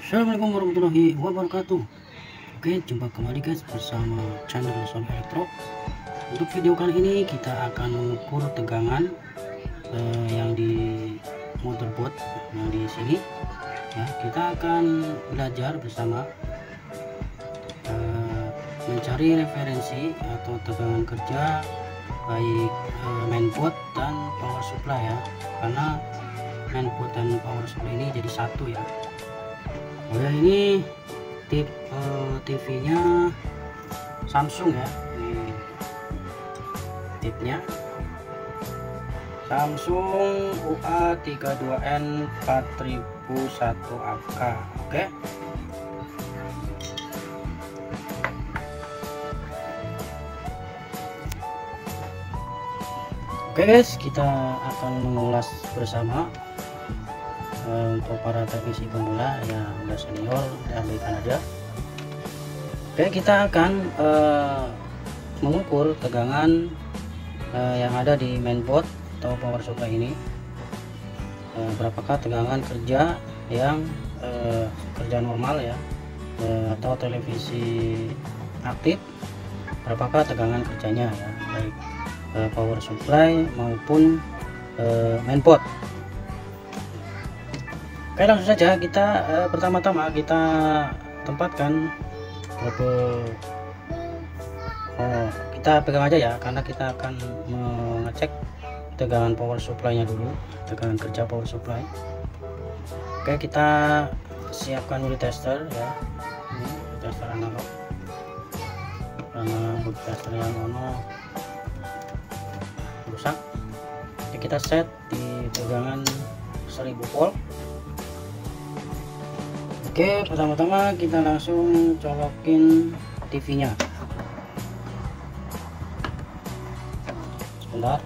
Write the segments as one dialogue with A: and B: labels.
A: Assalamualaikum warahmatullahi wabarakatuh. Oke, jumpa kembali guys bersama channel Sony Elektro. Untuk video kali ini kita akan mengukur tegangan yang di motherboard yang di sini ya. Kita akan belajar bersama mencari referensi atau tegangan kerja baik mainboard dan power supply ya, karena mainboard dan power supply ini jadi satu ya. Oh ya, ini tip TV nya Samsung ya, ini tipnya Samsung UA32N 4001AK. Oke, guys, kita akan mengulas bersama untuk para teknisi pemula yang udah senior, diambilkan aja. Oke, kita akan mengukur tegangan yang ada di mainboard atau power supply ini. Berapakah tegangan kerja yang kerja normal ya, atau televisi aktif, berapakah tegangan kerjanya ya, baik power supply maupun mainboard. Oke, langsung saja kita pertama-tama kita tempatkan kabel. Kita pegang aja ya, karena kita akan mengecek tegangan power supply-nya dulu, tegangan kerja power supply. Oke, kita siapkan unit tester ya. Ini unit tester analog, karena unit tester yang mono rusak. Oke, kita set di tegangan 1000 volt. Oke, pertama-tama kita langsung colokin TV-nya. Sebentar.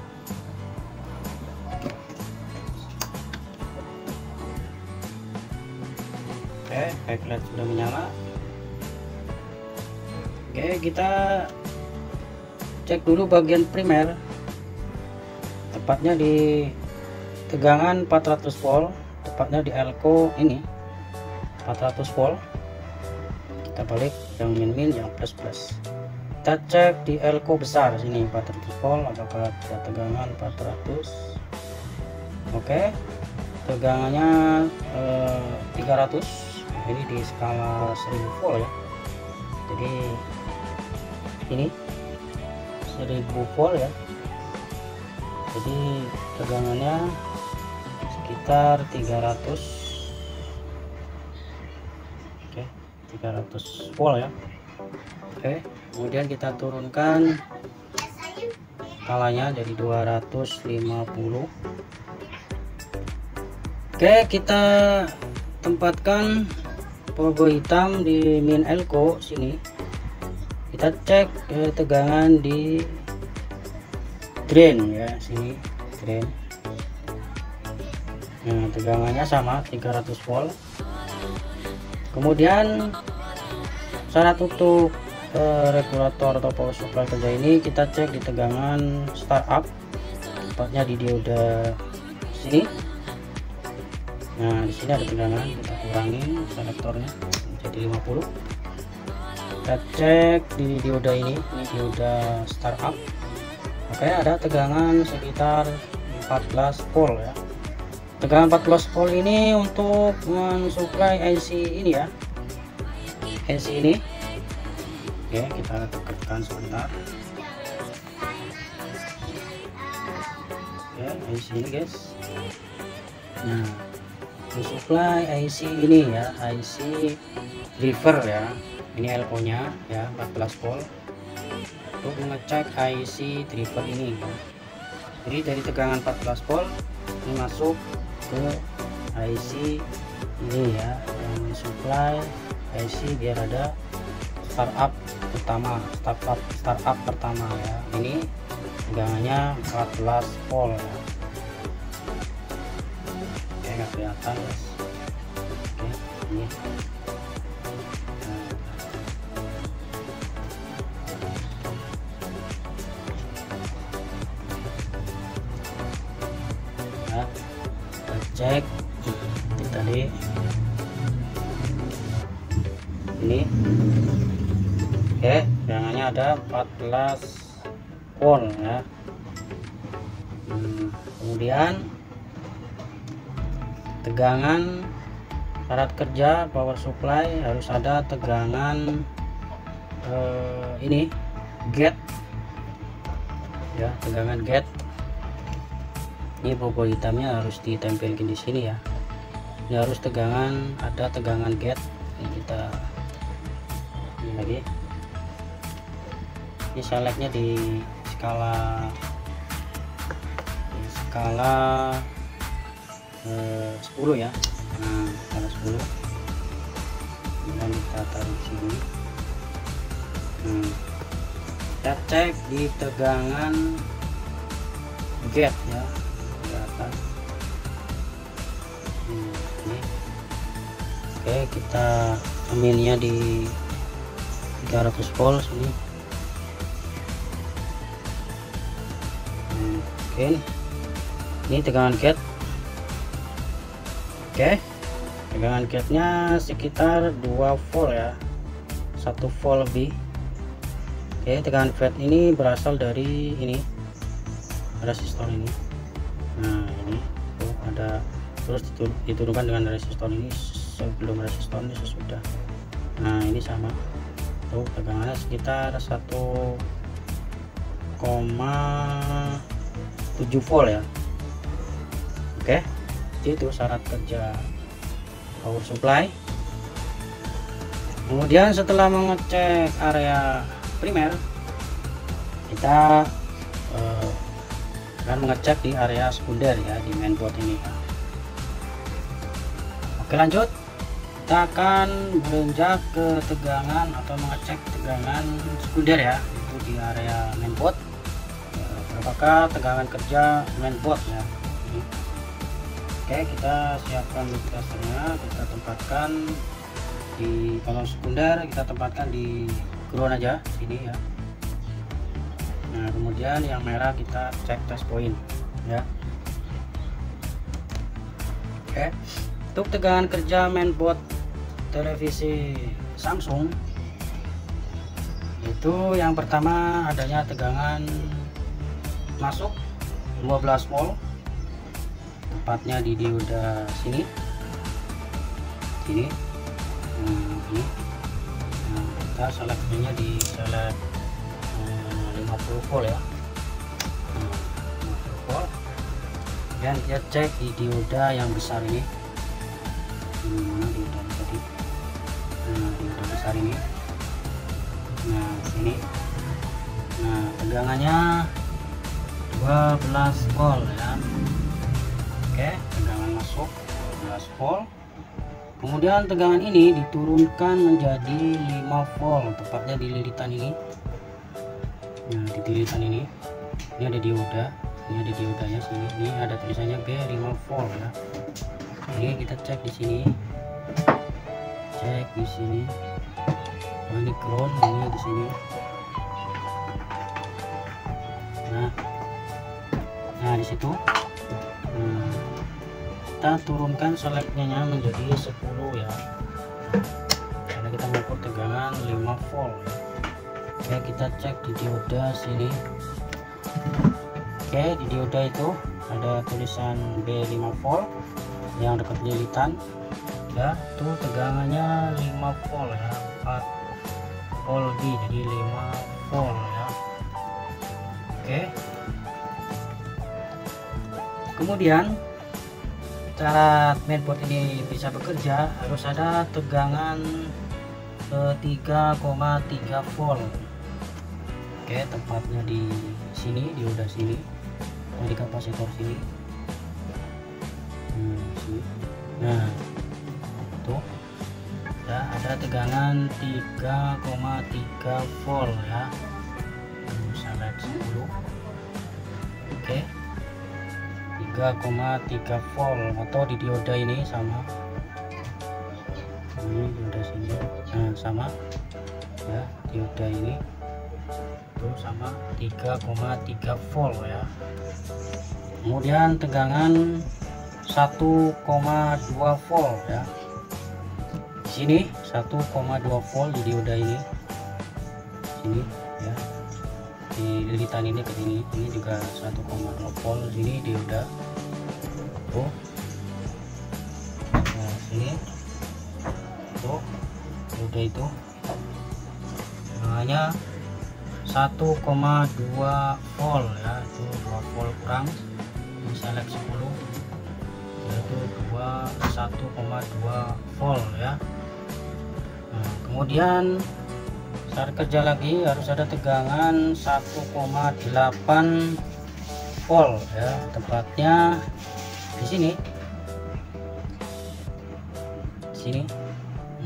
A: Oke, backlight sudah menyala. Oke, kita cek dulu bagian primer, tepatnya di tegangan 400 volt, tepatnya di elko ini 400 volt. Kita balik yang min yang plus. Kita cek di elko besar sini 400 volt, apakah ada tegangan 400. Oke, tegangannya 300. Ini di skala 1000 volt ya, jadi ini 1000 volt ya, jadi tegangannya sekitar 300 volt ya. Oke, kemudian kita turunkan skalanya jadi 250. Oke, kita tempatkan logo hitam di min elko sini. Kita cek tegangan di drain ya, sini drain. Nah, tegangannya sama 300 volt. Kemudian syarat untuk regulator atau power supply kerja ini kita cek di tegangan startup, tepatnya di dioda sini. Nah, di sini ada tegangan, kita kurangi selektornya jadi 50. Kita cek di dioda ini dioda startup. Oke, ada tegangan sekitar 14 volt ya. Tegangan 14 volt ini untuk mensuplai IC ini ya, IC ini. Oke, kita tekan sebentar. Oke, IC ini guys. Nah, mensuplai IC ini ya, IC driver ya, ini elko nya ya 14 volt untuk mengecek IC driver ini ya. Jadi dari tegangan 14 volt ini masuk ke IC ini ya, yang supply IC biar ada startup pertama ya. Ini tegangannya 14 volt ya. Oke, nggak kelihatan guys. Oke, ini cek tadi sini. Oke, tegangannya ada 14 volt ya. Kemudian tegangan syarat kerja power supply harus ada tegangan ini gate ya, tegangan gate. Ini logo hitamnya harus ditempelin di sini ya. Ini harus tegangan, ada tegangan gate. Ini kita ini lagi. Ini selectnya di skala 10 ya. Nah, skala 10. Kemudian kita taruh di sini. Kita cek di tegangan gate ya, di atas. Ini. Oke, kita aminnya di 300 volt sini. Oke, ini tegangan gate. Oke, tegangan gate nya sekitar 2 volt ya, 1 volt lebih. Oke, tegangan gate ini berasal dari ini resistor ini. Nah, ini tuh ada, terus diturunkan dengan resistor ini sebelum resistor ini sesudah. Nah, ini sama tuh, tegangannya sekitar 1,7 volt ya. Oke, itu syarat kerja power supply. Kemudian setelah mengecek area primer, kita akan mengecek di area sekunder ya, di mainboard ini ya. Oke, lanjut, kita akan beranjak ke tegangan atau mengecek tegangan sekunder ya, itu di area mainboard. Apakah tegangan kerja mainboard ya. Oke, kita siapkan tester-nya, kita tempatkan di, kalau sekunder kita tempatkan di ground aja sini ya. Nah, kemudian yang merah kita cek test point ya. Oke, untuk tegangan kerja mainboard televisi Samsung itu yang pertama adanya tegangan masuk 12 volt, tepatnya di dioda sini. Ini nah, kita seleksinya di select 50 volt ya. 50 volt. Dan kita cek di dioda yang besar ini. Mana dioda tadi? Nah, dioda besar ini. Nah, sini. Nah, tegangannya 12 volt ya. Oke, tegangan masuk 12 volt. Kemudian tegangan ini diturunkan menjadi 5 volt, tepatnya di lilitan ini. Nah, di lilitan ini ada dioda, ini ada diodanya sini. Ini ada tulisannya B5 volt ya. Ini kita cek di sini. Cek di sini. Oh, ini ground, ini di sini. Nah, di situ. Kita turunkan selectnya menjadi 10 ya, karena kita mengukur tegangan 5 volt. Oke, kita cek di dioda sini. Oke, di dioda itu ada tulisan B5 volt yang dekat lilitan ya, itu tegangannya 5 volt ya, 4 volt lebih, jadi 5 volt ya. Oke, kemudian cara mainboard ini bisa bekerja harus ada tegangan 3,3 volt. Oke, tempatnya di sini, dioda sini, di kapasitor sini. Nah, tuh ya, ada tegangan 3,3 volt ya. Select 10. Oke, 3,3 volt, atau di dioda ini sama. Ini dioda sini, nah sama ya, dioda ini tuh sama 3,3 volt ya. Kemudian tegangan 1,2 volt ya. Di sini 1,2 volt di dioda ini, sini ya, di lilitan ini ke sini, ini juga 1,2 volt sini dioda tuh. Nah sini tuh dioda itu hanya 1,2 volt ya, itu 2 volt kurang, ini select 10 yaitu 1,2 volt ya. Nah, kemudian saat kerja lagi harus ada tegangan 1,8 volt ya, tepatnya di sini,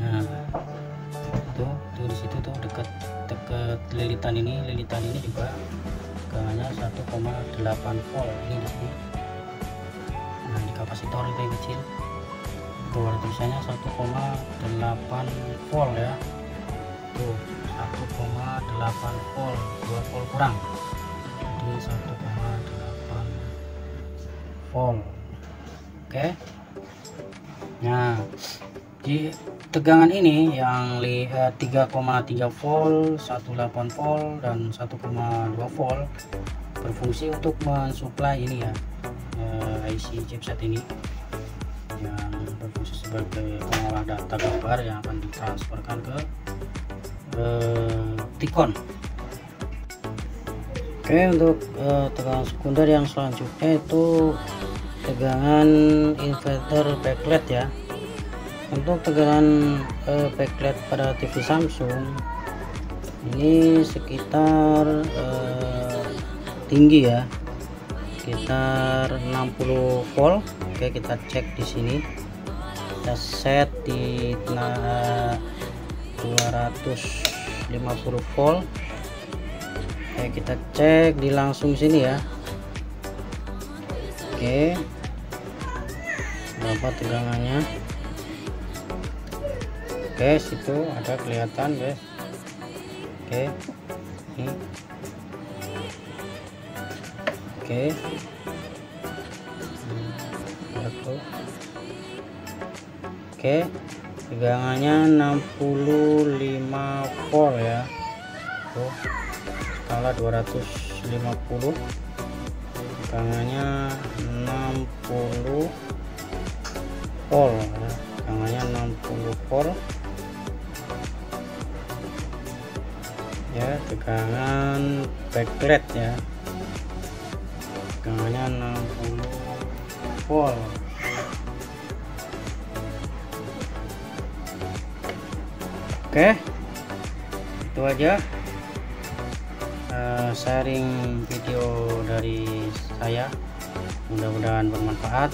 A: nah tuh di situ tuh dekat lilitan ini juga tegangannya 1,8 volt ini di sini. Nah di kapasitor itu yang kecil tuh tulisannya 1,8 volt ya, tuh 1,8 volt, 2 volt kurang, jadi 1,8 volt. Oke, nah di tegangan ini yang 3,3 volt, 1,8 volt dan 1,2 volt berfungsi untuk mensuplai ini ya, IC chipset ini yang berfungsi sebagai pengolah data gambar yang akan ditransferkan ke Ticon. Oke, untuk tegangan sekunder yang selanjutnya itu tegangan inverter backlight ya. Untuk tegangan backlight pada TV Samsung ini sekitar tinggi ya, sekitar 60 volt. Oke, kita cek di sini, kita set di 250 volt. Oke, kita cek di langsung sini ya. Oke, berapa tegangannya? Oke, situ ada kelihatan guys. Oke, ini. Oke, oke, tegangannya 65 volt ya, tuh skala 250, tegangannya 60 volt ya. Tegangannya 60 volt ya, tegangan backlight ya, tegangannya 60 volt. Oke, itu aja sharing video dari saya, mudah-mudahan bermanfaat.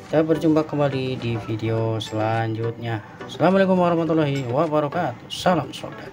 A: Kita berjumpa kembali di video selanjutnya. Assalamualaikum warahmatullahi wabarakatuh. Salam soldat.